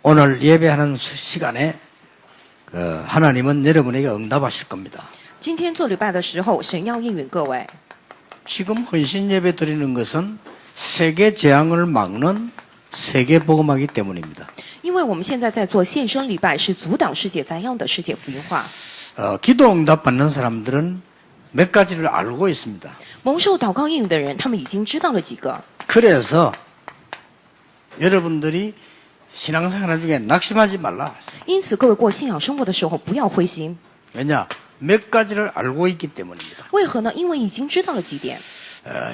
오늘 예배하는 시간에 하나님은 여러분에게 응답하실 겁니다. 今天做礼拜的时候，神要应允各位。 지금 헌신 예배 드리는 것은 세계 재앙을 막는 세계 복음화이기 때문입니다. 因为我们现在在做献身礼拜，是阻挡世界灾殃的世界福音化。 기도 응답 받는 사람들은 몇 가지를 알고 있습니다. 蒙受祷告应允的人，他们已经知道了几个。 그래서 여러분들이 신앙생활 중에 낙심하지 말라. 因此，各位过信仰生活的时候，不要灰心。 왜냐? 몇 가지를 알고 있기 때문입니다. 为何呢？因为已经知道了几点。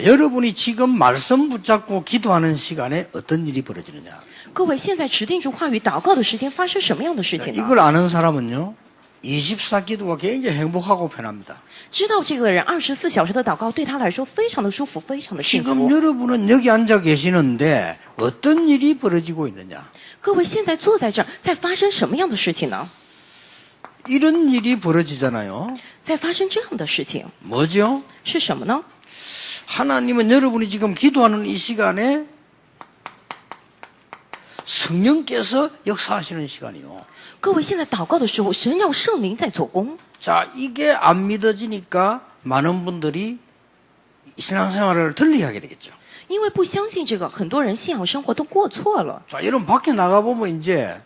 여러분이 지금 말씀 붙잡고 기도하는 시간에 어떤 일이 벌어지느냐? 各位现在持定住话语祷告的时间发生什么样的事情呢？ 이걸 아는 사람은요, 24 기도가 굉장히 행복하고 편합니다. 知道这个的人，24小时的祷告对他来说非常的舒服，非常的幸 지금 福。 여러분은 여기 앉아 계시는데 어떤 일이 벌어지고 있느냐? 各位现在坐在这儿，在发生什么样的事情呢？ 이런 일이 벌어지잖아요. 在发生这样的事情 뭐죠? 是什么呢？ 하나님은 여러분이 지금 기도하는 이 시간에 성령께서 역사하시는 시간이요. 各位现在祷告的时候，神让圣灵在做工。 자, 이게 안 믿어지니까 많은 분들이 신앙생활을 틀리게 하게 되겠죠. 因为不相信这个，很多人信仰生活都过错了。 자, 여러분 밖에 나가보면 이제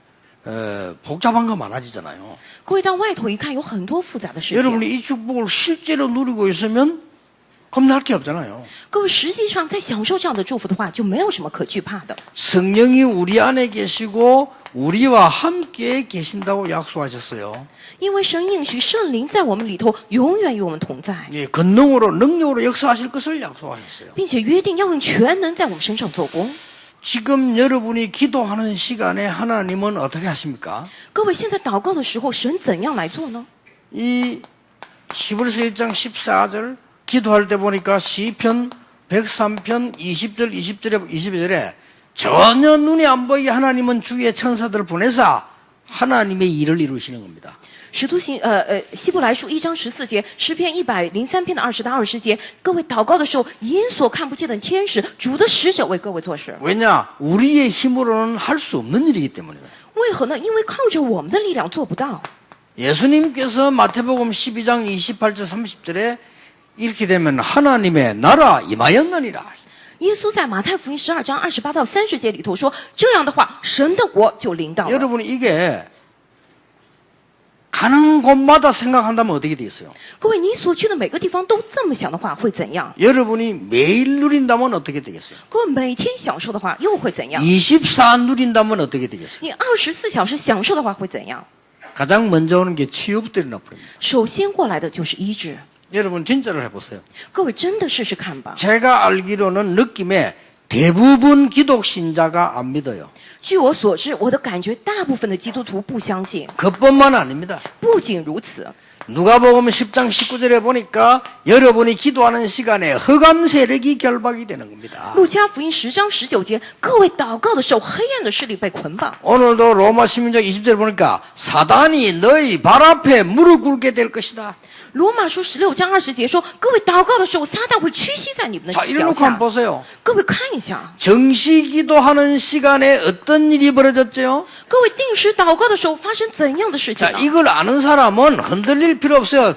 복잡한 거 많아지잖아요. 各位到外头一看，有很多复杂的事情。 여러분이 이 축복을 실제로 누리고 있으면 겁날 게 없잖아요. 各位实际上在享受这样的祝福的话，就没有什么可惧怕的。 성령이 우리 안에 계시고 우리와 함께 계신다고 약속하셨어요. 因为神应许圣灵在我们里头永远与我们同在， 예, 권능으로 능력으로 역사하실 것을 약속하셨어요. 并且约定要用全能在我们身上做工。 지금 여러분이 기도하는 시간에 하나님은 어떻게 하십니까? 各位现在祷告的时候，神怎样来做呢？ 이 히브리서 1장 14절 기도할 때 보니까 시편 103편 20절 20절에 22절에 전혀 눈이 안 보이게 하나님은 주의 천사들을 보내사 하나님의 일을 이루시는 겁니다. 使徒行希伯来书1章14节，诗篇103篇的20到20节，各位祷告的时候，眼所看不见的天使，主的使者为各位做事。 왜냐? 우리의 힘으로는 할 수 없는 일이기 때문이다. 为何呢？因为靠着我们的力量做不到。 예수님께서 마태복음 12장 28절 30절에 이렇게 되면 하나님의 나라 임하였느니라. 耶稣在马太福音12章28到30节里头说，这样的话，神的国就临到了。 여러분 이게 가는 곳마다 생각한다면 어떻게 되겠어요? 各位，你所去的每个地方都这么想的话，会怎样？ 여러분이 매일 누린다면 어떻게 되겠어요? 各位每天享受的话，又会怎样？ 24 누린다면 어떻게 되겠어요? 你24小时享受的话，会怎样？ 가장 먼저 오는 게 치유부터는 나쁘니다. 首先过来的就是医治。 여러분 진짜로 해보세요. 各位真的试试看吧。 제가 알기로는 느낌에 대부분 기독 신자가 안 믿어요. 据我所知，我的感觉，大部分的基督徒不相信。 그것뿐만 아닙니다. 不仅如此， 누가복음 10장 19절에 보니까 여러분이 기도하는 시간에 흑암 세력이 결박이 되는 겁니다. 路加福音10章19节，各位祷告的时候，黑暗的势力被捆绑。 오늘도 로마 시민적 20절에 보니까 사단이 너희 발 앞에 무릎 꿇게 될 것이다. 罗马书16章20节说，各位祷告的时候，撒旦会屈膝在你们的 자, 脚 이래놓고 下 한번 。 보세요. 各位看一下， 정시 기도하는 시간에 어떤 일이 벌어졌죠? 各位定时祷告的时候发生怎样的事情 자, 呢？ 이걸 아는 사람은 흔들릴 필요 없어요.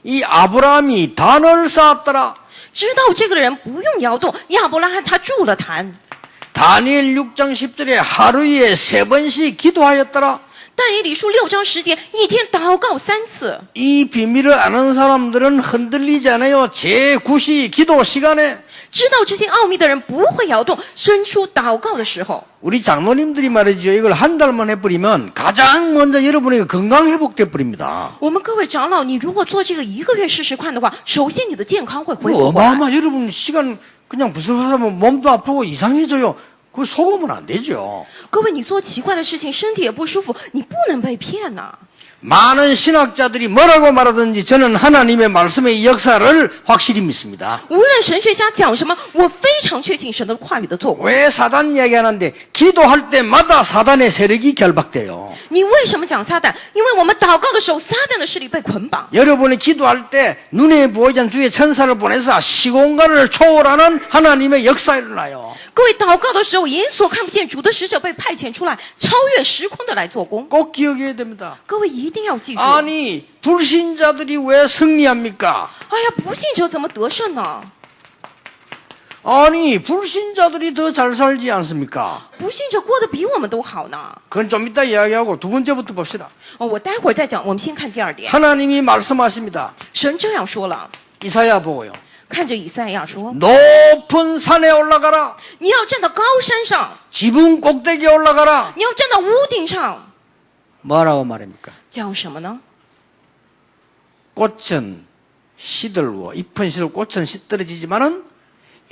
이 아브라함이 단을 쌓았더라. 知道这个人不用摇动，亚伯拉罕他筑了坛。 다니엘 6장 10절에 하루에 3번씩 기도하였더라. 但以理书6章10节，一天祷告3次。 이 비밀을 아는 사람들은 흔들리지 않아요. 제9시 기도 시간에. 知道这些奥秘的人不会摇动，伸出祷告的时候。 우리 장로님들이 말이죠. 이걸 한 달만 해버리면 가장 먼저 여러분에게 건강 회복돼 버립니다. 我们各位长老，你如果做这个1个月试试看的话，首先你的健康会恢复过来。 어마어마 여러분 시간 그냥 부슬부슬하면 몸도 아프고 이상해져요. 그거 속으면 안 되죠. 各位，你做奇怪的事情，身体也不舒服，你不能被骗呐、 많은 신학자들이 뭐라고 말하든지 저는 하나님의 말씀의 역사를 확실히 믿습니다. 无论神学家讲什么，我非常确信神的话语的作为。 왜 사단 이야기하는데 기도할 때마다 사단의 세력이 결박돼요. 你为什么讲撒旦？因为我们祷告的时候，撒旦的势力被捆绑。 여러분이 기도할 때 눈에 보이지 않는 주의 천사를 보내서 시공간을 초월하는 하나님의 역사가 일어나요. 各位祷告的时候，眼所看不见主的使者被派遣出来，超越时空的来做工。 꼭 기억해야 됩니다. 各位一定要记住。 아니 불신자들이 왜 승리합니까? 哎呀，不信者怎么得胜呢？ 아니 불신자들이 더 잘 살지 않습니까? 不信者过得比我们都好呢。 그건 좀 이따 이야기하고 두 번째부터 봅시다. 我待会儿再讲。我们先看第二点。 하나님이 말씀하십니다. 神这样说了， 이사야 보고요. 看着以赛亚说 높은 산에 올라가라. 你要站到高山上， 지붕 꼭대기에 올라가라. 你要站到屋顶上， 뭐라고 말합니까? 讲什么呢？ 꽃은 시들고 잎은 시들고 꽃은 시들어지지만은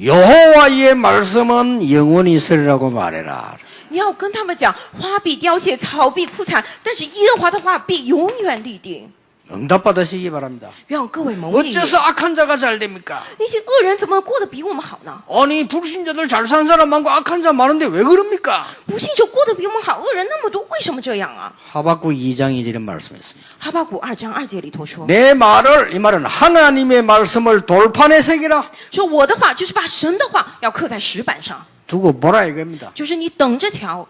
여호와의 말씀은 영원히 있으리라고 말해라. 你要跟他们讲，花必凋谢，草必枯残，但是耶和华的话必永远立定。 응답받으시기 바랍니다. 让各位蒙应允。 어째서 악한 자가 잘 됩니까? 那些恶人怎么过得比我们好呢？ 아니 불신자들 잘 사는 사람 많고 악한 자 많은데 왜 그럽니까? 不信者过得比我们好，恶人那么多，为什么这样啊？ 하박국 2장 2절에 말씀했습니다. 哈巴谷2章2节里头说， 내 말을 이 말은 하나님의 말씀을 돌판에 새기라. 说我的话就是把神的话要刻在石板上， 두고 보라 이겁니다. 就是你等着瞧。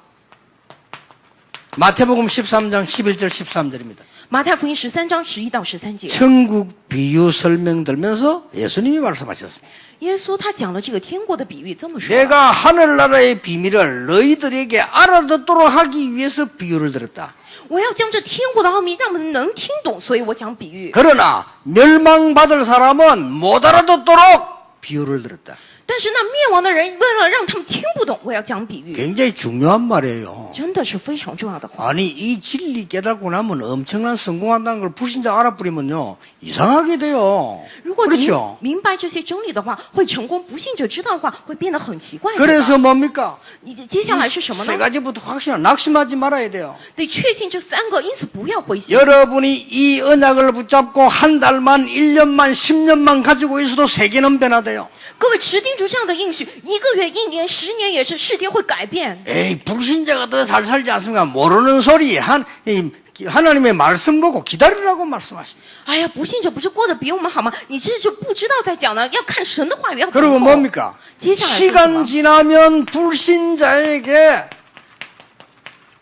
마태복음 13장 11절 13절입니다. 马太福音13章11到13节， 천국 비유 설명 들면서 예수님이 말씀하셨습니다. 耶稣他讲了这个天国的比喻，这么说： 내가 하늘나라의 비밀을 너희들에게 알아듣도록 하기 위해서 비유를 들었다. 我要将这天国的奥秘让我们能听懂，所以我讲比喻。 그러나 멸망받을 사람은 못 알아듣도록 비유를 들었다. 但是那灭亡的人，为了让他们听不懂，我要讲比喻， 굉장히 중요한 말이에요. 真的是非常重要的话。 아니 이 진리 깨닫고 나면 엄청난 성공한다는 걸 불신자 알아버리면요 이상하게 돼요. 如果你 그렇죠? 明白这些真理的话，会成功；不信者知道的话，会变得很奇怪。 그래서 뭡니까? 你接下来是什么 세 呢？ 가지부터 확실한 낙심하지 말아야 돼요. 得确信这3个，因此不要灰心。 여러분이 이 언약을 붙잡고 한 달만, 1년만, 10년만 가지고 있어도 세계는 변화돼요. 各位持定住这样的应许，1个月、1年、10年也是，世界会改变。 에이 불신자가 더 잘 살지 않습니까? 모르는 소리 하나님의 말씀 보고 기다리라고 말씀하십니다. 哎呀，不信者不是过得比我们好吗？你这是不知道在讲呢，要看神的话语，要等 그리고 候。 뭡니까? 接下来是什 시간 么？ 지나면 불신자에게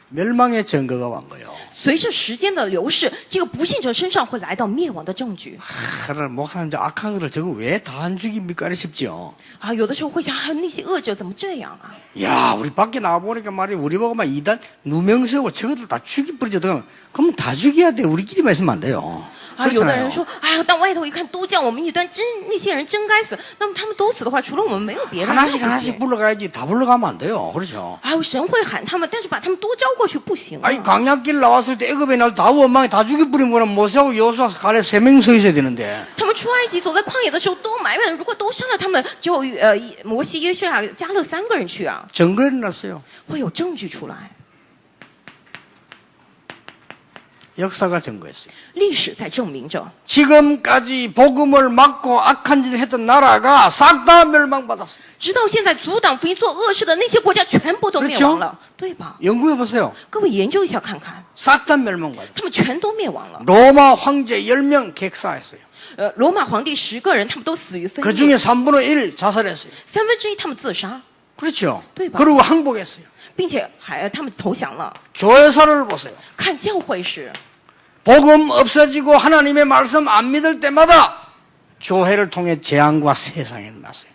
멸망의 증거가 온 거예요. 随着时间的流逝，这个不信者身上会来到灭亡的证据 그러나 목사님 저 악한 거를 저거 왜 다 안 죽입니까? 싶죠. 啊！有的时候会想，啊，那些恶者怎么这样啊？ 야, 우리 밖에 나와보니까 말이야, 우리 보고 막 이단, 누명세고 저것들 다 죽여버리죠. 그럼 다 죽여야 돼. 우리끼리만 있으면 안 돼요. 啊，有的 그렇잖아요. 人说，哎呀，到外头一看都叫我们异端，那些人真该死。那么他们都死的话，除了我们没有别人。 하나씩 하나씩 불러가야지. 다 불러가면 안 돼요. 그렇죠? 哎呦，神会喊他们，但是把他们多招过去不行啊。 아니, 광약길 나왔을 때 애굽의 날 다 원망이 다 죽여버린 거는 모세하고 여호수아 갈렙 3명 서 있어야 되는데. 他们出埃及走在旷野的时候都埋怨，如果都杀了他们，就摩西、约书亚、加勒3个人去啊， 증거 일어났어요. 会有证据出来， 역사가 증거했어요. 历史在证明着。 지금까지 복음을 막고 악한 짓을 했던 나라가 싹 다 멸망받았어요. 直到现在，阻挡福音、做恶事的那些国家全部都灭亡了，对吧？ 연구해보세요. 各位研究一下看看， 싹 다 멸망받았어요. 他们全都灭亡了。 로마 황제 10명 객사했어요. 罗马皇帝10个人，他们都死于非 그 命， 중에 3분의 1 자살했어요. 1/3他们自杀， 그렇죠. 네, 봐. 그리고 항복했어요. 并且他们投降了。 교회사를 보세요. 看教会时， 복음 없어지고 하나님의 말씀 안 믿을 때마다 교회를 통해 재앙과 세상에 일어났어요.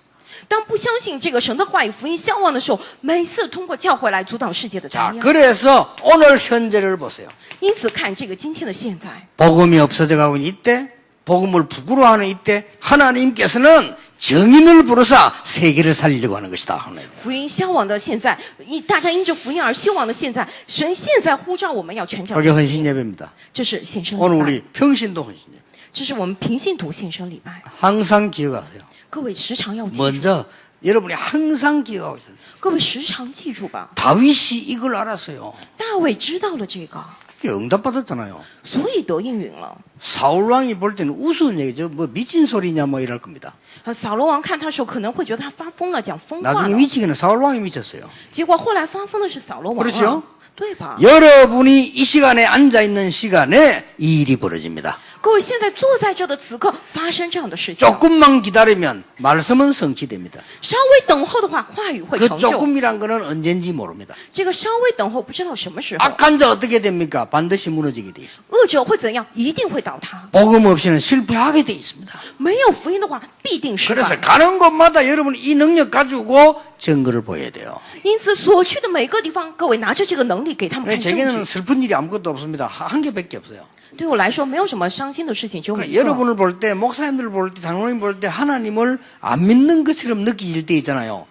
当不相信这个神的话语、福音消亡的时候，每次通过教会来阻挡世界的 자, 灾殃。 그래서 오늘 현재를 보세요. 因此，看这个今天的现在， 복음이 없어져 가고 있는 이때, 복음을 부끄러워하는 이때 하나님께서는 정인을 부르사 세계를 살리려고 하는 것이다. 하나님. 福音消亡的现在，大家因着福音而消亡的现在，神现在呼召我们要全教。 그게 헌신 예배입니다. 这是献身 오늘 礼拜， 우리 평신도 헌신 예배. 这是我们平信徒献身礼拜。 항상 기억하세요. 各位时常要记住， 먼저 여러분이 항상 기억하고 있어요. 各位时常记住吧。 다윗이 이걸 알았어요. 大卫知道了这个， 그게 응답받았잖아요. 所以得应允了。 사울 왕이 볼 때는 우스운 얘기죠. 뭐 미친 소리냐 뭐 이럴 겁니다. 扫罗王看他的时候可能会觉得他发疯了，讲疯话 나중에 了。 미치기는 사울 왕이 미쳤어요. 结果后来发疯的是扫罗王 그렇죠 啊，对吧？ 여러분이 이 시간에 앉아 있는 시간에 이 일이 벌어집니다. 各位现在坐在这的此刻发生这样的事情， 조금만 기다리면 말씀은 성취됩니다. 稍微等候的话，话语会 그 成就。 조금이란 거는 언젠지 모릅니다. 这个稍微等候不知道什么时候， 악한 자 어떻게 됩니까? 반드시 무너지게 돼 있어요. 恶者会怎样？一定会倒塌。 복음 없이는 실패하게 돼 있습니다. 没有福音的话，必定失 그래서 败。 가는 곳마다 여러분이 이 능력 가지고 증거를 보여야 돼요. 因此，所去的每个地方，各位拿着这个能力给他们看证 제게는 据。 슬픈 일이 아무것도 없습니다. 한 개밖에 없어요. 对我来说，没有什么伤心的事情，只有 그러니까 一个。 여러분을 볼 때, 목사님들 볼 때, 장로님 볼 때 하나님을 안 믿는 것처럼 느끼질 때 있잖아요.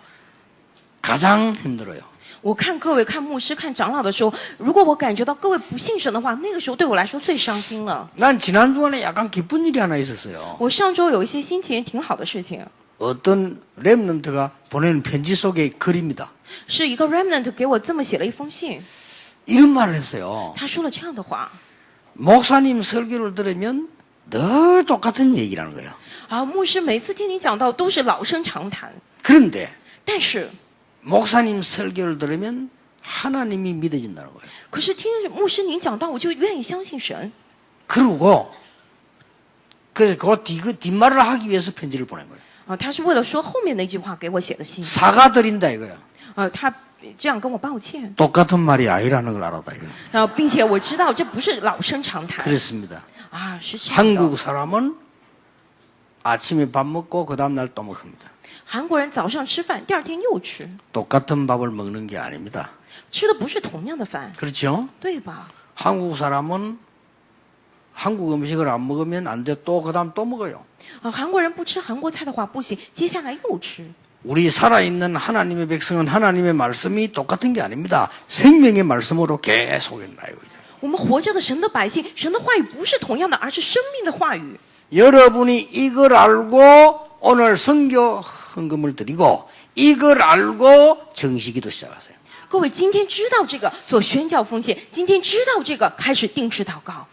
가장 힘들어요. 我看各位看牧师看长老的时候，如果我感觉到各位不信神的话，那个时候对我来说最伤心了。 난 지난 주간에 약간 기쁜 일이 하나 있었어요. 我上周有一些心情挺好的事情， 어떤 랩런트가 보내는 편지 속의 글입니다. 是一个 remnant 给我这么写了一封信， 이런 말을 했어요. 他说了这样的话 목사님 설교를 들으면 늘 똑같은 얘기라는 거예요. 啊，牧师每次听你讲到都是老生常谈， 그런데 但是 목사님 설교를 들으면 하나님이 믿어진다는 거예요. 可是听牧师您讲到，我就愿意相信神。 그러고 그래서 그 뒷말을 하기 위해서 편지를 보낸 거예요. 啊，他是为了说后面那句话给我写的信。 사과드린다 이거야. 他这样跟我抱歉。 똑같은 말이 아니라는 걸 알았다 이거. 并且我知道这不是老生常谈 그렇습니다. 啊，是这样的。 한국 사람은 아침에 밥 먹고 그 다음 날 또 먹습니다. 韩国人早上吃饭，第二天又吃， 똑같은 밥을 먹는 게 아닙니다. 吃的不是同样的饭， 그렇죠? 对吧？ 한국 사람은 한국 음식을 안 먹으면 안 돼. 또 그 다음 또 먹어요. 韩国人不吃韩国菜的话不行，接下来又吃。 우리 살아있는 하나님의 백성은 하나님의 말씀이 똑같은 게 아닙니다. 생명의 말씀으로 계속 나요. 我们活着的神的百姓，神的话语不是同样的，而是生命的话语。 여러분이 이걸 알고 오늘 선교 헌금을 드리고 이걸 알고 정식기도 시작하세요. 各位今天知道这个做宣教奉献，今天知道这个开始定制祷告。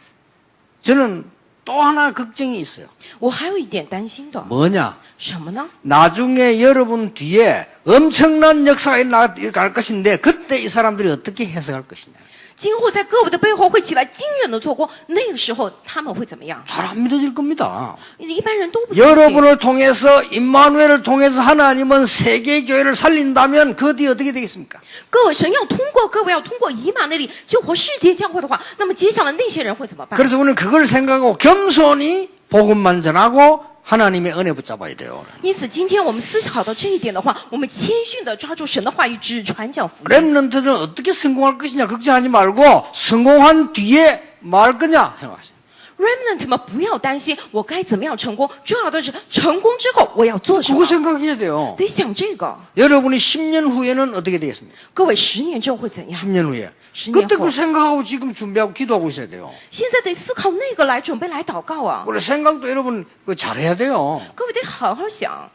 저는 또 하나 걱정이 있어요. 我还有一点担心的， 뭐냐? 什么呢？ 나중에 여러분 뒤에 엄청난 역사가 일어날 것인데 그때 이 사람들이 어떻게 해석할 것이냐. 今后在各位的背后会起来惊人的做工，那个时候他们会怎么样？ 잘 안 믿어질 겁니다. 一般人都不相信。 여러분을 통해서 임마누엘을 통해서 하나님은 세계 교회를 살린다면 그 뒤에 어떻게 되겠습니까? 各位，神要通过各位，要通过以马内利救活世界教会的话，那么接下来那些人会怎么办？ 그래서 우리는 그걸 생각하고 겸손히 복음만 전하고 하나님의 은혜 붙잡아야 돼요. 因此，今天我们思考到这一点的话，我们谦逊的抓住神的话语，只传讲福音。 렘넌트들은 어떻게 성공할 것이냐 걱정하지 말고 성공한 뒤에 뭐 할 거냐 생각하세요. Remnant 们不要担心我该怎么样成功，重要的是成功之后我要做什 그거 么。 생각해야 돼요. 得想这个。 여러분이 10년 후에는 어떻게 되겠습니까? 各位，10年之后会怎样？ 10년 후에. 10년 그때 후. 그 생각하고 지금 준비하고 기도하고 있어야 돼요. 现在得思考那个来准备来祷告啊！ 원래 생각도 여러분 그 잘해야 돼요. 各位得好好想。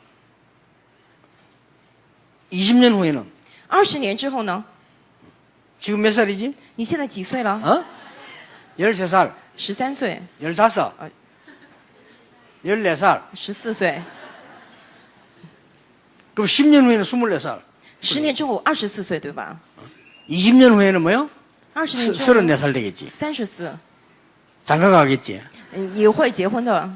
20년 후에는 20年之后呢？ 지금 몇 살이지? 你现在几岁了？ 어? 13살, 13岁、 15, 14살. 14岁。 그럼 10년 후에는 24살. 10年之后24岁，对吧？ 20년 후에는 뭐요? 20年之后 34살 되겠지. 34， 장가 가겠지. 也会结婚的，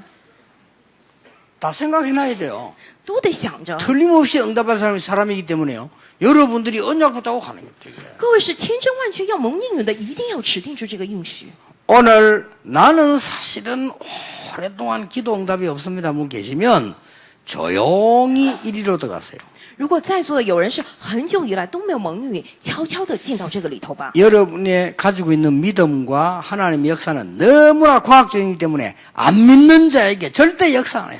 다 생각해놔야 돼요. 都得想着。 틀림없이 응답할 사람이기 때문에요. 여러분들이 언약 붙잡고 가는 겁니다. 各位是千真万确要蒙应允的，一定要指定住这个应许。 오늘 나는 사실은 오랫동안 기도 응답이 없습니다. 분 계시면 조용히 이리로 들어가세요. 如果在座的有人是很久以来都没有蒙应允，悄悄的进到这个里头吧。 여러분이 가지고 있는 믿음과 하나님의 역사는 너무나 과학적이기 때문에 안 믿는 자에게 절대 역사 안 해요.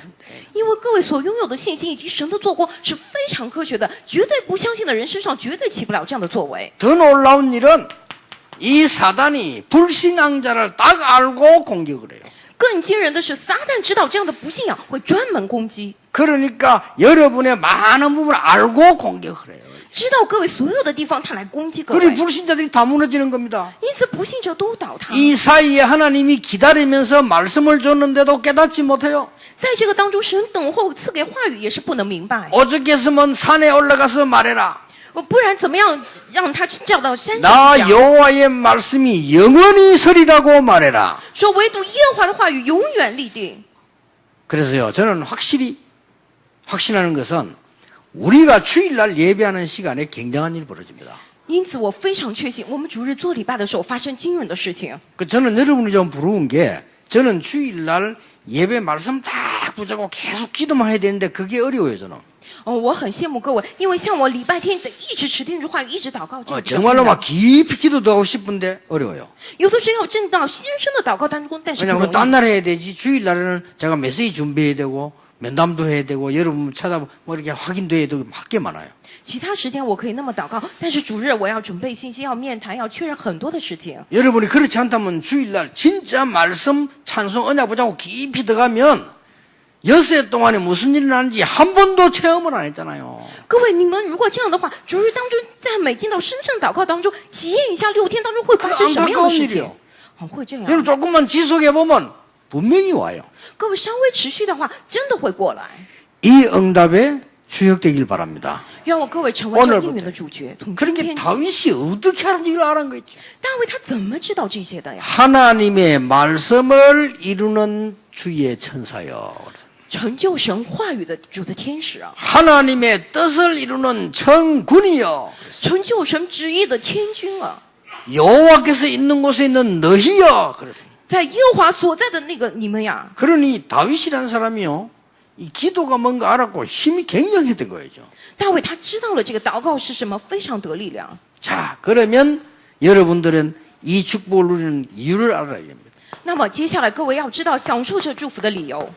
因为各位所拥有的信心以及神的做工是非常科学的，绝对不相信的人身上绝对起不了这样的作为。 더 놀라운 일은 이 사단이 불신앙자를 딱 알고 공격을 해요. 更惊人的是，撒旦知道这样的不信仰会专门攻击， 그러니까 여러분의 많은 부분을 알고 공격을 해요. 知道各位所有的地方他来攻击各 그리 位， 불신자들이 다 무너지는 겁니다. 因此不信者都倒塌。 이 사이에 하나님이 기다리면서 말씀을 줬는데도 깨닫지 못해요. 在这个当中，神等候赐给话语也是不能明白。 오죽했으면 산에 올라가서 말해라. 不然怎么样让他叫到山上 나 去讲？ 여호와의 말씀이 영원히 서리라고 말해라. 说唯独耶和华的话语永远立定。 그래서요, 저는 확신하는 것은 우리가 주일날 예배하는 시간에 굉장한 일이 벌어집니다. 因此，我非常确信，我们主日做礼拜的时候发生惊人的事情。 저는 여러분이 좀 부러운 게 저는 주일날 예배 말씀 딱 붙잡고 계속 기도만 해야 되는데 그게 어려워요, 저는. 我很羡慕各位，因为像我礼拜天得一直持定主话语，一直祷告，这个比较 정말로 困难 막 깊이 기도도 하고 싶은데 어려워요. 有的时候要进到先生的祷告当中，但是不 왜냐하면 容 딴 易。 날 해야 되지. 주일날에는 제가 메시지 준비해야 되고 면담도 해야 되고 여러분 찾아보고 뭐 이렇게 확인도 해야 되고 할 게 많아요. 其他时间我可以那么祷告，但是主日我要准备信息，要面谈，要确认很多的事情。 여러분이 그렇지 않다면 주일날 진짜 말씀 찬송 언약 붙잡고 깊이 들어가면 6해 동안에 무슨 일이 나는지 한 번도 체험을 안 했잖아요. 各位，你们如果这样的话，主日当中赞美进到深深祷告当中，体验一下6天当中会发生什么样的事情？会这样。 여러분 조금만 지속해 보면 분명히 와요. 各位稍微持续的话，真的会过来。 이 응답에 주역되길 바랍니다. 愿我各位成为这应允的主角。从今 그러니까 天起， 다윗이 어떻게 하는지 이걸 알은 거죠. 大卫他怎么知道这些的呀？ 하나님의 말씀을 이루는 주의 천사여. 成就神话语的主的天使啊， 하나님의 뜻을 이루는 천군이여. 成就神旨意的天君啊， 여호와께서 있는 곳에 있는 너희여. 그래서 在耶和华所在的那个你们呀， 그러니 다윗이라는 사람이요, 이 기도가 뭔가 알았고 힘이 굉장했던 거죠. 大卫他知道了这个祷告是什么，非常得力量。 자, 그러면 여러분들은 이 축복을 누리는 이유를 알아야 됩니다. 那么接下来各位要知道享受这祝福的理由，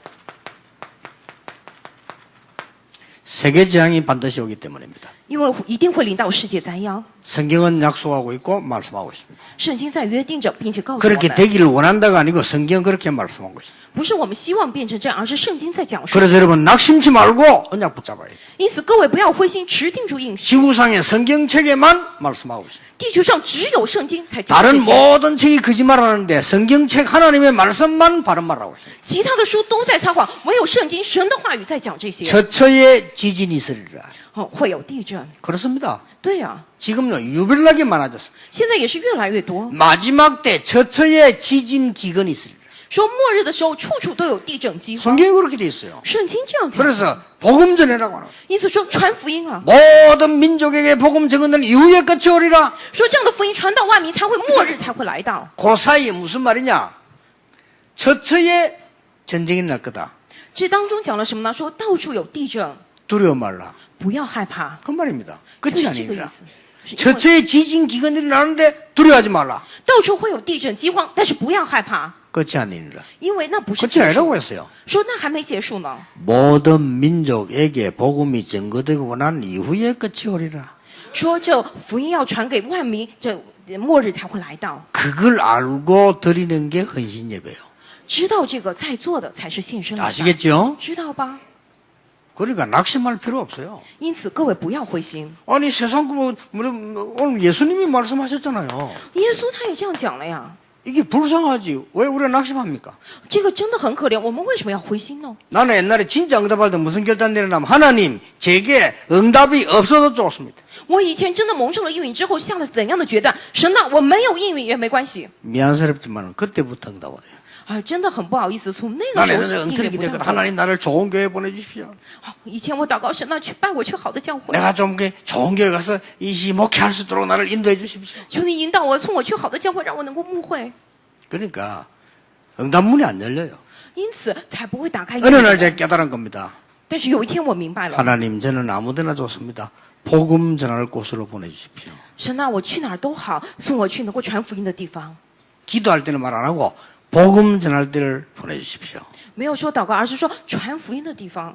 세계 재앙이 반드시 오기 때문입니다. 因为一定会临到世界灾殃。 성경은 약속하고 있고 말씀하고 있습니다. 圣经在约定着，并且告诉我 그렇게 们， 되기를 원한다가 아니고 성경은 그렇게 말씀하고 있습니다. 不是我们希望变成这样，而是圣经在讲述。 그래서 여러분 낙심치 말고 언약 붙잡아야 돼요. 因此，各位不要灰心，持定住应许。 지구상의 성경책에만 말씀하고 있습니다. 地球上只有圣经才讲 다른 这些， 모든 책이 거짓말하는데 성경책 하나님의 말씀만 바른 말하고 있습니다. 其他的书都在撒谎，唯有圣经神的话语在讲这些。 처처에 지진이 있으리라. 会有地震， 그렇습니다. 对呀、 지금요 유별나게 많아졌어요. 现在也是越来越多。 마지막 때 처처에 지진 기근이 있으리라. 说末日的时候，处处都有地震饥荒。 성경이 그렇게 돼 있어요. 圣经这样讲， 그래서 복음 전해라고 하는 거예요. 因此说传福音啊， 모든 민족에게 복음 전하는 이후에 끝이 오리라. 说这样的福音传到万民，才会末日才会来到。 그 사이에 무슨 말이냐? 처처에 전쟁이 날 거다. 这当中讲了什么呢？说到处有地震， 두려워 말라. 不要害怕， 그 말입니다. 就 끝이 是这个意 아닙니다. 思。是因为 처처에 지진 기근이 나는데 두려워하지 말라. 到处会有地震饥荒，但是不要害怕， 끝이 아니라. 因为那不是 끝이 结 아니라고 束。 했어요. 说那还没结束呢。 모든 민족에게 복음이 증거되고 난 이후에 끝이 오리라. 说这福音要传给万民，这末日才会来到。 그걸 알고 드리는 게 헌신 예배예요. 知道这个在座的才是献身礼拜， 아시겠죠? 知道吧？ 그러니까 낙심할 필요 없어요. 因此各位不要灰心， 아니 세상 오늘 예수님이 말씀하셨잖아요. 耶稣他也这样讲了呀。 이게 불쌍하지. 왜 우리가 낙심합니까? 这个真的很可怜，我们为什么要灰心呢？ 나는 옛날에 진짜 응답할 때 무슨 결단 내리냐면 하나님 제게 응답이 없어도 좋습니다. 我以前真的蒙受了应允之后，下了怎样的决断？神呐，我没有应允也没关系。 미안스럽지만 그때부터 응답 오대요. 啊，真的很不好意思，从那个时 나는 候 옛날에 应允 엉터리 不到 기도했거든. 的。 하나님 나를 좋은 교회 보내주십시오. 以前我祷告神呐，去带我去好的教会， 내가 좀 좋은 교회 가서 이 목회할 수 있도록 나를 인도해 주십시오. 求你引导我，送我去好的教会，让我能够牧会。 그러니까 응답문이 안 열려요. 因此才不会打开应 어느 允 날 的 제가 门。 깨달은 겁니다. 但是有一天我明白了， 하나님 저는 아무데나 좋습니다. 복음 전할 곳으로 보내주십시오. 神呐，我去哪儿都好，送我去能够传福音的地方。 기도할 때는 말 안 하고 복음 전할 때를 보내주십시오. 没有说祷告，而是说传福音的地方。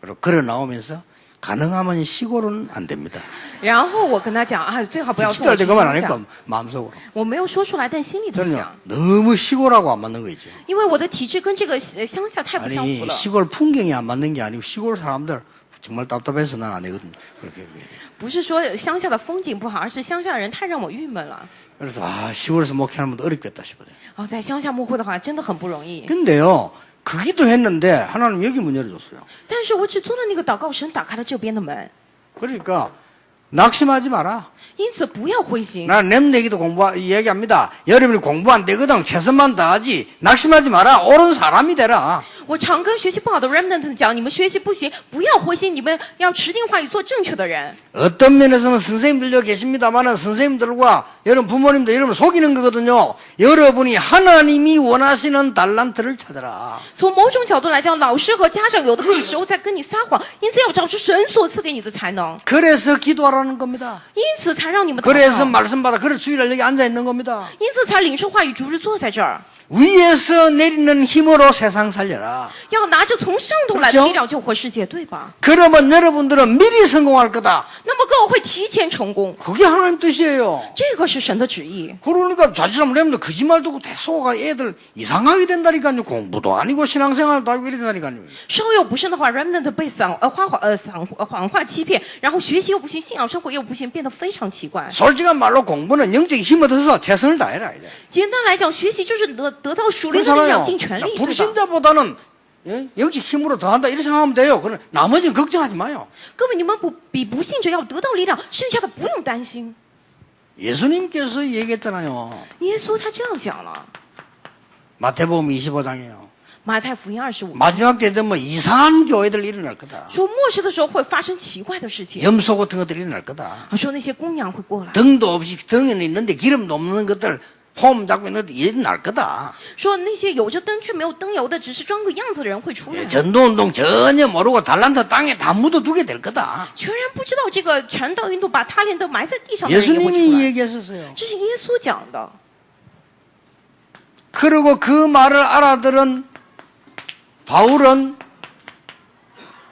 그리고 걸어 나오면서 가능하면 시골은 안 됩니다. 然后我跟他讲啊，最好不要送我 기도할 去 때 그 말 안 乡下 했고 。 마음속으로. 我没有说出来，但心里头 저는요 想， 너무 시골하고 안 맞는 거죠. 因为我的体质跟这个乡下太不相符 아니 了。 시골 풍경이 안 맞는 게 아니고 시골 사람들 정말 답답해서 난 안 되거든. 그렇게. 不是说乡下的风景不好，而是乡下人太让我郁闷了。 그래서 시골에서 목회하는 분도 어렵겠다 싶어요. 在乡下牧会的话，真的很不容易。 근데요, 그 기도했는데 하나님 여기 문 열어줬어요. 但是我只做了那个祷告，神打开了这边的门， 그러니까 낙심하지 마라. 因此不要灰心。 나는 랩 얘기도 얘기합니다. 여러분이 공부 안 되거든. 최선만 다하지. 낙심하지 마라. 옳은 사람이 되라. 我常跟学习不好的 remnant 讲，你们学习不行，不要灰心，你们要持定话语，做正确的人。 어떤 면에서는 선생님들도 계십니다만은 선생님들과 여러분 부모님들 여러분 속이는 거거든요. 여러분이 하나님이 원하시는 달란트를 찾아라. 从某种角度来讲，老师和家长有的时候在跟你撒谎，因此要找出神所赐给你的才能， 그래서 기도하라는 겁니다. 因此才让你们祷 그래서 告， 말씀 받아. 그래서 주일날 여기 앉아 있는 겁니다. 因此才领受话语，逐日坐在这儿， 위에서 내리는 힘으로 세상 살려라. 要拿着从上头来的力量救活世界，对吧？ 그러면 여러분들은 미리 성공할 거다. 那么各位会提前成功， 그게 하나님 뜻이에요. 这个是神的旨意。 그러니까 자칫하면 여러분들 거짓말 두고 대소가 애들 이상하게 된다니까요. 공부도 아니고 신앙생활도 아니고 이래 된다니까요. 稍有不慎的话 ，remnant 被谎话欺骗，然后学习又不行，信仰生活又不行，变得非常奇怪。 솔직한 말로 공부는 영적인 힘을 얻어서 최선을 다해라. 이래. 简单来讲，学习就是得到属灵的力量，尽全力，对吧？ 불신자보다는 영적 힘으로 더한다 이렇게 생각하면 돼요. 그럼 나머지는 걱정하지 마요. 各位，你们比不信者要得到力量，剩下的不用担心。 예수님께서 얘기했잖아요. 耶稣他这样讲了， 마태복음 25장이에요. 马太福音25章 마지막 때 되면 이상한 교회들 일어날 거다. 说末世的时候会发生奇怪的事情， 염소 같은 것들이 일어날 거다. 说那些公羊会过来， 등도 없이 등에는 있는데 기름도 없는 것들 폼 잡고 있는 것들 일어날 거다. 说那些有着灯却没有灯油的，只是装个样子的人会出来， 전도운동 전혀 모르고 달란트 땅에 다 묻어두게 될 거다. 全然不知道这个传道运动把他连都埋在地上的人也会出 예수님이 来。 얘기했었어요. 这是耶稣讲的。 그리고 그 말을 알아들은 바울은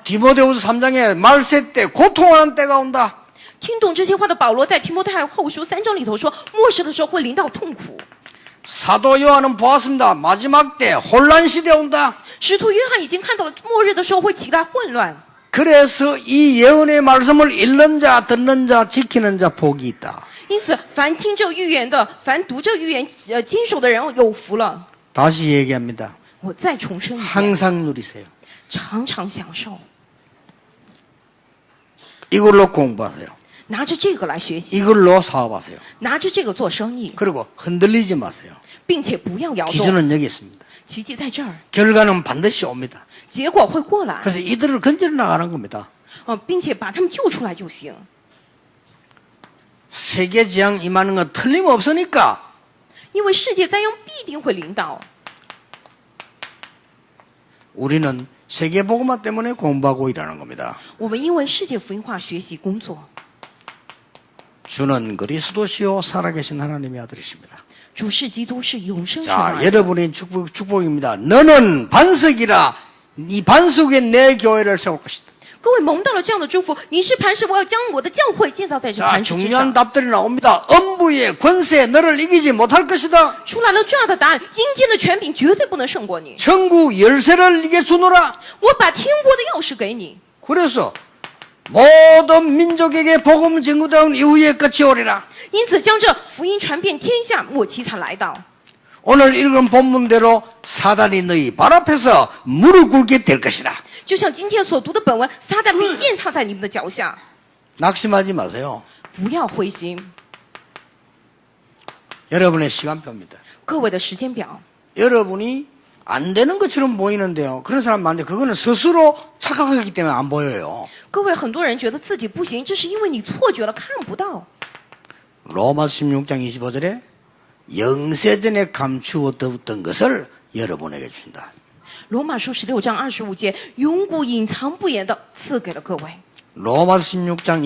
디모데후서 3장에 말세 때 고통하는 때가 온다. 听懂这些话的保罗在提摩太后书3章里头说，末世的时候会临到痛苦。 사도 요한은 보았습니다. 마지막 때 혼란 시대 온다. 使徒约翰已经看到了末日的时候会起来混乱， 그래서 이 예언의 말씀을 읽는 자, 듣는 자, 지키는 자 복이 있다. 因此凡听这预言的，凡读这预言坚守的人有福了。 다시 얘기합니다. 我再重申一遍， 항상 누리세요. 常常享受， 이걸로 공부하세요. 拿着这个来学习， 이걸로 사업하세요. 拿着这个做生意， 그리고 흔들리지 마세요. 并且不要摇动。 기준은 여기 있습니다. 奇迹在这儿， 결과는 반드시 옵니다. 结果会过来， 그래서 이들을 건져 나가는 겁니다. 并且把他们救出来就行。 세계 지향 임하는 건 틀림없으니까 因为世界灾殃必定会临到， 우리는 세계 복음화 때문에 공부하고 일하는 겁니다. 我们因为世界福音化学习工作。 주는 그리스도시요 살아계신 하나님의 아들이십니다. 主是基督，是永生神的 자, 儿子。 여러분의 축복입니다. 너는 반석이라 이 반석에 내 교회를 세울 것이다. 各位蒙到了这样的祝福，你是磐石，我要将我的教会建造在这 자, 磐石之 중요한 上。 답들이 나옵니다. 엄부의 권세 너를 이기지 못할 것이다. 出来了重要的答案，阴间的权柄绝对不能胜过你。 천국 열쇠를 네게 주노라. 我把天国的钥匙给你， 그래서 모든 민족에게 복음 증거되온 이후에 끝이 오리라. 因此将这福音传遍天下，末期才来到。 오늘 읽은 본문대로 사단이 너희 발 앞에서 무릎 꿇게 될 것이라. 就像今天所读的本文，撒旦必践踏在你们的脚下， 낙심하지 마세요. 不要灰心。 여러분의 시간표입니다. 各位的时间表， 여러분이 안 되는 것처럼 보이는데요. 그런 사람 많은데 그거는 스스로 착각하기 때문에 안 보여요. 各位很多人觉得自己不行，这是因为你错觉了，看不到。 로마 16장 25절에 영세전에 감추어뒀던 것을 여러분에게 준다. 罗马书16章25节，永古隐藏不言的赐给了各位。 로마 16장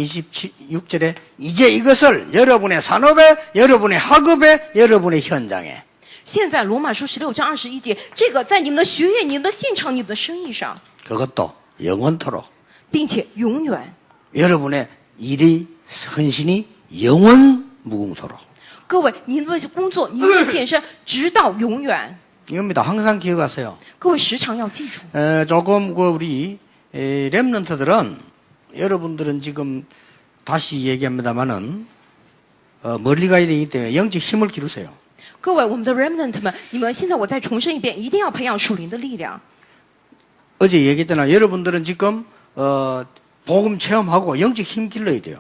26절에 이제 이것을 여러분의 산업에, 여러분의 학업에, 여러분의 현장에 现在罗马书16章21节，这个在你们的学业、你们的现场、你们的生意上， 그것도 영원토록 并且永远。 여러분의 일이 헌신이 영원 무궁토록 各位，你们的工作、你们的献身，直到永远。 이겁니다. 항상 기억하세요. 各位时常要记住， 조금 우리 렘넌트들은 여러분들은 지금 다시 얘기합니다만은 멀리 가야 되기 때문에 영적 힘을 기르세요. 各位，我们的 remnant 们，你们现在我再重申一遍，一定要培养属灵的力量。 어제 얘기했잖아. 여러분들은 지금 복음 체험하고 영적 힘 길러야 돼요.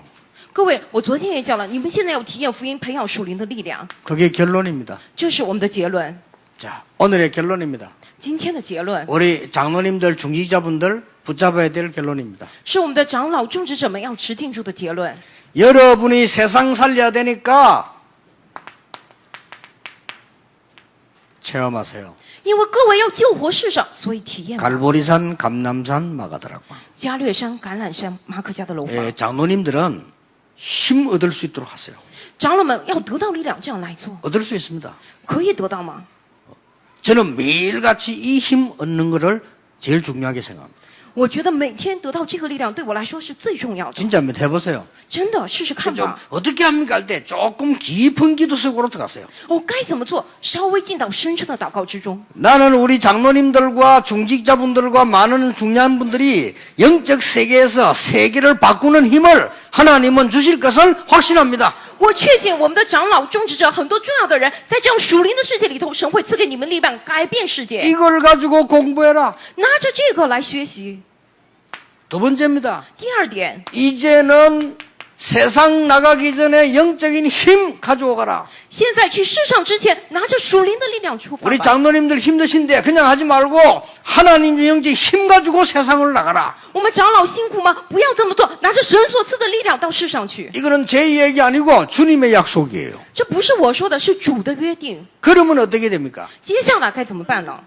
各位，我昨天也讲了，你们现在要体验福音，培养属灵的力量， 그게 결론입니다. 这是我们的结论。 자, 오늘의 결론입니다. 今天的结论 우리 장로님들, 중직자분들 붙잡아야 될 결론입니다. 是我们的长老、种植者们要持定住的结论。 여러분이 세상 살려야 되니까 체험하세요. 因为各位要救活世上，所以体验吧。 갈보리산, 감남산, 마가다락방. 加略山、橄榄山、马可家的楼房， 장로님들은 힘 얻을 수 있도록 하세요. 长老们要得到力量，这样来做， 얻을 수 있습니다. 可以得到吗？ 저는 매일같이 이 힘 얻는 것을 제일 중요하게 생각합니다. 我觉得每天得到这个力量，对我来说是最重要的。 진짜 한번 해보세요. 真的，试试看 좀 吧。 어떻게 합니까 할 때 조금 깊은 기도 속으로 들어가세요. 哦，该怎么做？稍微进到深深的祷告之中。 나는 우리 장로님들과 중직자분들과 많은 중요한 분들이 영적 세계에서 세계를 바꾸는 힘을 하나님은 주실 것을 확신합니다. 我确信我们的长老、种植者很多重要的人，在这样属灵的世界里头，神会赐给你们力量，改变世界。 이걸 가지고 공부해라. 拿着这个来学习。 두 번째입니다. 第二点， 이제는 세상 나가기 전에 영적인 힘 가져오거라. 现在去世上之前，拿着属灵的力量出发 우리 吧。 장로님들 힘드신데 그냥 하지 말고 하나님의 영적 힘 가지고 세상을 나가라. 我们长老辛苦吗？不要这么做，拿着神所赐的力量到世上去。 이거는 제 얘기 아니고 주님의 약속이에요. 这不是我说的，是主的约定。 그러면 어떻게 됩니까? 接下来该怎么办呢？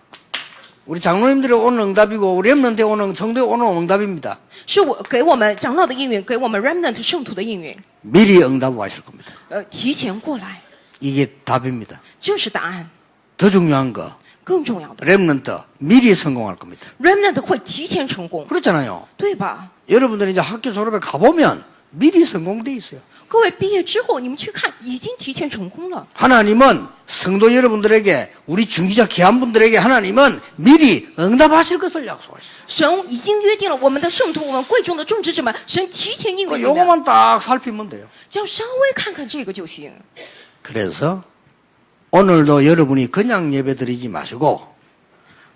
우리 장로님들이 오는 응답이고 우리 렘넌트에 오는 성도에 오는 응답입니다. 是我给我们长老的应允，给我们 remnant 圣徒的应允。 미리 응답하실 겁니다. 提前过来， 이게 답입니다. 这是答案。 더 중요한 거 更重要的 렘넌트 미리 성공할 겁니다. ，remnant 会提前成功， 그렇잖아요. 对吧？ 여러분들이 이제 학교 졸업에 가보면 미리 성공돼 있어요. 各位毕业之后，你们去看，已经提前成功了。 하나님은 성도 여러분들에게 우리 중기자 귀한분들에게 하나님은 미리 응답하실 것을 약속하셨어요. 神已经约定了我们的圣徒，我们贵重的种植者们，神提前应允你们， 요거만 딱 살피면 돼요. 只要稍微看看这个就行。 그래서 오늘도 여러분이 그냥 예배 드리지 마시고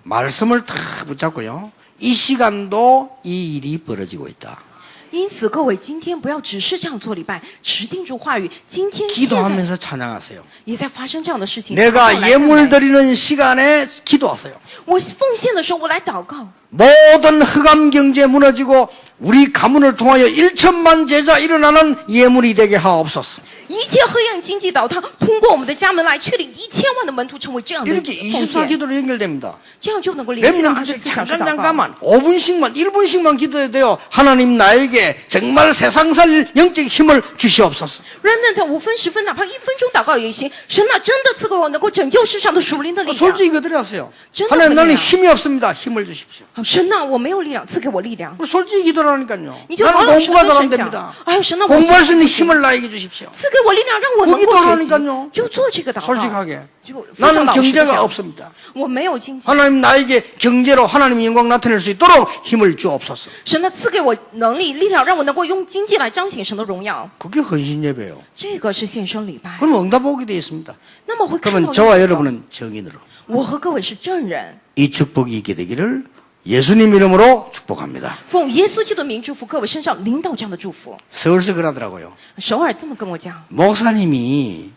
말씀을 다 붙잡고요. 이 시간도 이 일이 벌어지고 있다. 因此，各位今天不要只是这样做礼拜，持定住话语。今天现在 기도하면서 찬양하세요. 也在发生这样的事情。 내가 祷告来 예물 赞美 드리는 시간에 기도하세요. 我奉献的时候，我来祷告。 모든 흑암 경제 무너지고 우리 가문을 통하여 1천만 제자 일어나는 예물이 되게 하옵소서. 一切黑暗经济倒塌，通过我们的家门来确立1000万的门徒成为这样的 이렇게 奉献， 24기도로 연결됩니다. 这样就能够联系到 렘넌트들 24小时祷告。 잠깐만 5분씩만 1분씩만 기도해도 돼요. 하나님 나에게 정말 세상 살 영적 힘을 주시옵소서. Remnant 5分10分，哪怕1分钟祷告也行。神啊，真的赐给我能够拯救世上的属灵的力量。 솔직히 그들하세요. 진짜 하나님 나는 그래요. 힘이 없습니다. 힘을 주십시오. 神啊，我没有力量，赐给我力量。 솔직히 기도하니까요. 你就好 나는 老实 공부가 的 잘 跟 안 神讲 됩니다. 。哎呦，神啊，我 공부할 수 있는 힘을 나에게 주십시오. 赐给我力量，让我能够 거기도 学习 하라니까요 ，就做这个祷告。 솔직하게. 就非常 나는 老实地 경제가 讲 없습니다. 我没有经济。 하나님 나에게 경제로 하나님 영광 나타낼 수 있도록 힘을 주옵소서. 神呢赐给我能力、力量，让我能够用经济来彰显神的荣耀。 그게 헌신 예배예요. 这个是献身礼拜。 그럼 응답 오게 되어 있습니다. 那么会看到 그러면 저와 여러분은 정인으로 我和各位是证人， 이 축복이 있게 되기를 예수님 이름으로 축복합니다. 奉耶稣基督的名祝福各位身上临到这样的祝福。 서울서 그러더라고요. 首尔这么跟我讲， 목사님이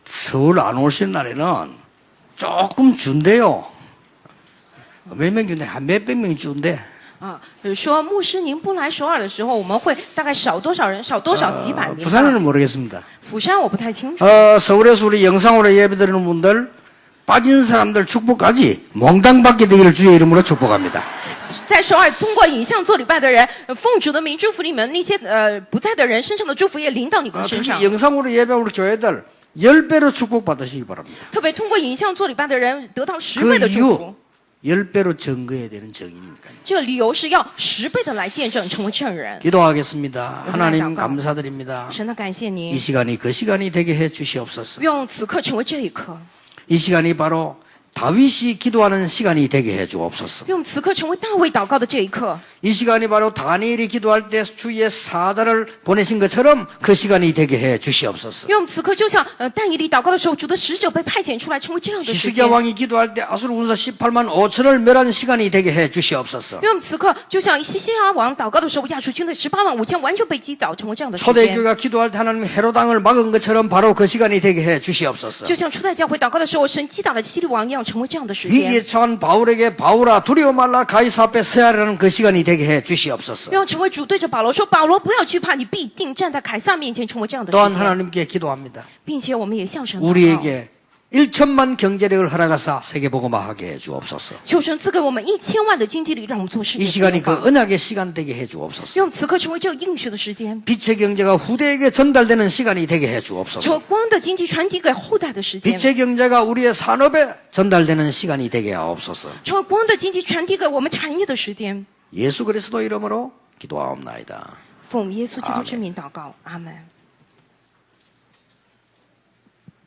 서울 안 오시는 날에는 조금 준대요. 몇 명 준대? 한 몇백 명 준대. 啊，说牧师您不来首尔的时候，我们会大概少多少人，少多少几百名吧。 부산은 모르겠습니다. 釜山我不太清楚。 서울에서 우리 영상으로 예배드리는 분들 빠진 사람들 축복까지 몽땅 받게 되기를 주의 이름으로 축복합니다. 在首尔通过影像做礼拜的人，奉主的名祝福你们，那些不在的人身上的祝福也临到你们身上 특히 。 영상으로 예배하는 우리 교회들 10배로 축복받으시기 바랍니다. 特别通过影像做礼拜的人得到10 그 倍的祝 이유 福。 10배로 증거해야 되는 정의니까요. 这个理由是要10倍的来见证，成为证人。 기도하겠습니다. 하나님祷告。 감사드립니다. 神的感谢 이 您， 시간이 그 시간이 되게 해 주시옵소서. 用此刻成为这一刻。 이 시간이 바로 다윗이 기도하는 시간이 되게 해 주옵소서. 愿我们此刻成为大卫祷告的这一刻。 이 시간이 바로 다니엘이 기도할 때 주의 사자를 보내신 것처럼 그 시간이 되게 해 주시옵소서. 愿我们此刻就像但以理祷告的时候，主的使者被派遣出来，成为这样的时 히스기야 间。 왕이 기도할 때 아수르 군사 18만 5천을 멸한 시간이 되게 해 주시옵소서. 愿我们此刻就像西西亚王祷告的时候，亚述军队18万5千完全被击倒，成为这样的时间。 초대교회가 기도할 때 하나님 헤로당을 막은 것처럼 바로 그 시간이 되게 해 주시옵소서. 就像初代教会祷告的时候，神击打了希律王一样，成为这样的时间。 위기에 처한 바울에게 바울아 두려워 말라 가이사 앞에 서야 하는 그 시간이 되게 해 주시옵소서. 愿成为主对着保罗说：“保罗，不要惧怕，你必定站在凯撒面前，成为这样的时 또한 间。 하나님께 기도합니다. 并且我们也向神祷告， 우리에게 1천만 경제력을 허락하사 세계복음화하게 해 주옵소서. 求神赐给我们1000万的经济力，让我们做世 이 界 시간이 福音 그 언약의 시간 되게 해 주옵소서. 愿我们此刻成为这个应许的时间， 빛의 경제가 후대에게 전달되는 시간이 되게 해 求 주옵소서. 光的经济传递给后代的时间， 빛의 경제가 우리의 산업에 전달되는 시간이 되게 하옵소서. 成为光的经济传递给我们产业的时间。 예수 그리스도 이름으로 기도하옵나이다. 奉耶稣基督之名祷告，阿门。